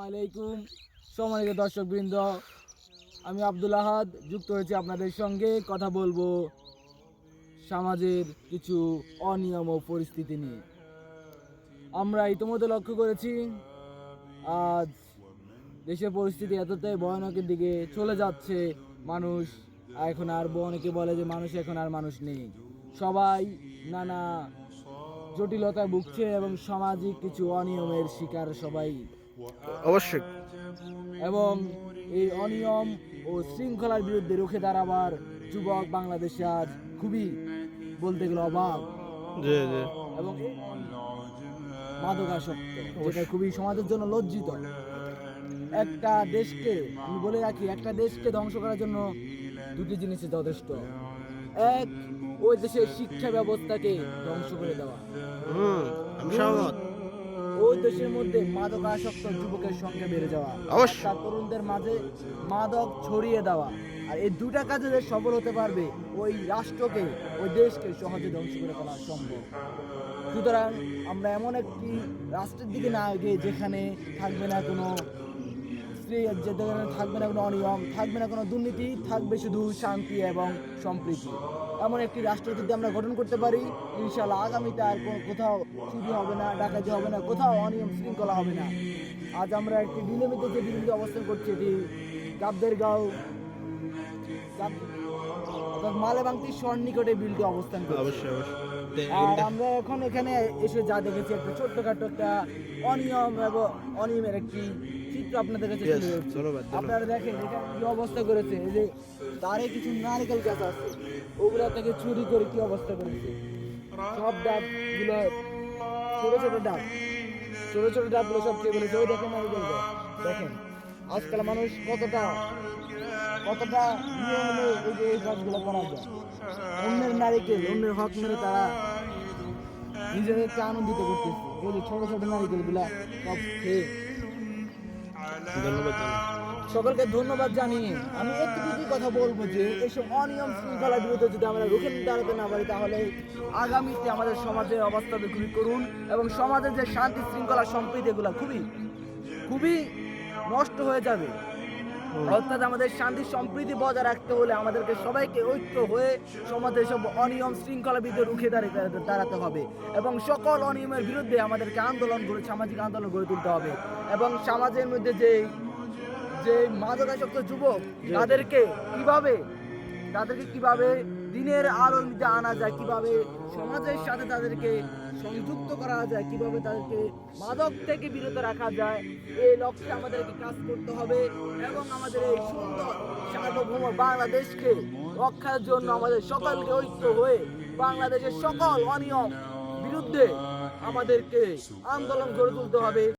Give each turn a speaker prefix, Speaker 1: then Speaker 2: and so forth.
Speaker 1: আলাইকুম সম্মানিত দর্শকবৃন্দ, আমি আব্দুল আহাদ যুক্ত হয়েছি আপনাদের সঙ্গে। কথা বলবো সমাজের কিছু অনিয়ম ও পরিস্থিতি নিয়ে। আমরা ইতিমধ্যে লক্ষ্য করেছি আজ দেশের পরিস্থিতি এতটাই ভয়ানকের দিকে চলে যাচ্ছে। মানুষ এখন আর অনেকে বলে যে মানুষ এখন আর মানুষ নেই। সবাই নানা জটিলতায় ভুগছে এবং সামাজিক কিছু অনিয়মের শিকার সবাই
Speaker 2: অবশ্যই।
Speaker 1: এবং এই অনিয়ম ও শৃঙ্খলার বিরুদ্ধে রুখে দাঁড়াবার যুবক বাংলাদেশে আজ খুবই বলতে গেলে অভাব। এবং এই মাদকাসক্ত, যেটা খুবই সমাজের জন্য লজ্জিত। একটা দেশকে আমি বলে রাখি, একটা দেশকে ধ্বংস করার জন্য দুটি জিনিসই যথেষ্ট। এক, ওই দেশের শিক্ষা ব্যবস্থাকে ধ্বংস করে দেওয়া।
Speaker 2: আমি সহমত।
Speaker 1: ওই দেশের মধ্যে মাদকাসক্ত যুবকের সংখ্যা বেড়ে যাওয়া,
Speaker 2: অবশ্যই।
Speaker 1: তরুণদের মাঝে মাদক ছড়িয়ে দেওয়া। আর এই দুটা কাজে যে সফল হতে পারবে, ওই রাষ্ট্রকে, ওই দেশকে সহজে ধ্বংস করে ফেলা সম্ভব। সুতরাং আমরা এমন একটি রাষ্ট্রের দিকে না এগিয়ে যেখানে থাকবে না কোনো থাকবে না কোনো অনিয়ম, থাকবে না কোনো দুর্নীতি, থাকবে শুধু শান্তি এবং সম্প্রীতি। এমন একটি রাষ্ট্র যদি আমরা গঠন করতে পারি, ইনশাআল্লাহ আগামীতে আর কোথাও চুরি হবে না, ডাকাতি হবে না, কোথাও অনিয়ম শৃঙ্খলা হবে না। আজ আমরা একটি বিলম্বিত যে বিলম্বিত অবস্থান করছি, এটি গাবদেরগাঁও মালেবাংতি সন্নিকটে বিলটি অবস্থান করছে।
Speaker 2: অবশ্যই।
Speaker 1: আর আমরা এখন এখানে এসে যা দেখেছি, একটা ছোট্টখাটো একটা অনিয়ম এবং অনিয়মের একটি চিত্র আপনাদের কাছে তুলে ধরছি। আপনারা দেখেন এখানে কি অবস্থা করেছে। এই যে তারে কিছু নারকেল গাছ আছে, ওগুলা থেকে চুরি করে কি অবস্থা করেছে। সব ডাবগুলো ছোট ছোট ডাবগুলো সব কে বলেছে। ওই দেখেন নারকেল গাছ, দেখেন আজকাল মানুষ কতটা নিয়মে এই কাজগুলো করা যায়। অন্যের নারিকেল, অন্যের হক মেরে তারা নিজেদেরকে আনন্দিত করতেছে। ওই যে ছোট ছোট নারিকেল গুলা সব খেয়ে। সকলকে ধন্যবাদ জানিয়ে আমি একটু কথা বলবো যে এইসব অনিয়ম শৃঙ্খলার বিরুদ্ধে যদি আমরা রুখে দাঁড়াতে না পারি, তাহলে আগামীতে আমাদের সমাজের অবস্থা খুবই করুন এবং সমাজের যে শান্তি শৃঙ্খলা সম্প্রীতি এগুলা খুবই নষ্ট হয়ে যাবে। অর্থাৎ আমাদের শান্তি সম্প্রীতি বজায় রাখতে হলে আমাদেরকে সবাইকে ঐক্য হয়ে সমাজের সব অনিয়ম শৃঙ্খলা বিরুদ্ধে রুখে দাঁড়াতে হবে এবং সকল অনিয়মের বিরুদ্ধে আমাদেরকে সামাজিক আন্দোলন গড়ে তুলতে হবে। এবং সমাজের মধ্যে যে মাদকাসক্ত যুবক, তাদেরকে কিভাবে দিনের আলোর মধ্যে আনা যায়, কিভাবে সমাজের সাথে তাদেরকে সংযুক্ত করা যায়, কিভাবে তাদেরকে মাদক থেকে বিরত রাখা যায়, এই লক্ষ্যে আমাদেরকে কাজ করতে হবে। এবং আমাদের এই সুন্দর সার্বভৌম বাংলাদেশকে রক্ষার জন্য আমাদের সকলকে ঐক্য হয়ে বাংলাদেশের সকল অনিয়ম বিরুদ্ধে আমাদেরকে আন্দোলন গড়ে তুলতে হবে।